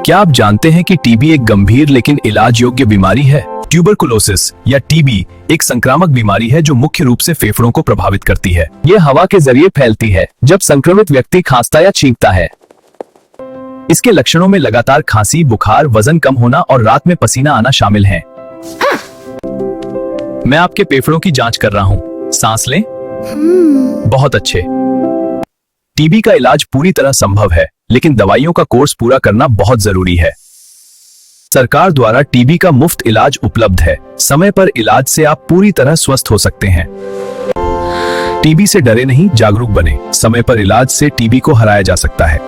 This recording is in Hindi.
क्या आप जानते हैं कि टीबी एक गंभीर लेकिन इलाज योग्य बीमारी है? ट्यूबरकुलोसिस या टीबी एक संक्रामक बीमारी है जो मुख्य रूप से फेफड़ों को प्रभावित करती है। ये हवा के जरिए फैलती है जब संक्रमित व्यक्ति खांसता या छींकता है। इसके लक्षणों में लगातार खांसी, बुखार, वजन कम होना और रात में पसीना आना शामिल हैं। मैं आपके फेफड़ों की जांच कर रहा हूँ, सांस लें। बहुत अच्छे। टीबी का इलाज पूरी तरह संभव है, लेकिन दवाइयों का कोर्स पूरा करना बहुत जरूरी है। सरकार द्वारा टीबी का मुफ्त इलाज उपलब्ध है। समय पर इलाज से आप पूरी तरह स्वस्थ हो सकते हैं। टीबी से डरे नहीं, जागरूक बने। समय पर इलाज से टीबी को हराया जा सकता है।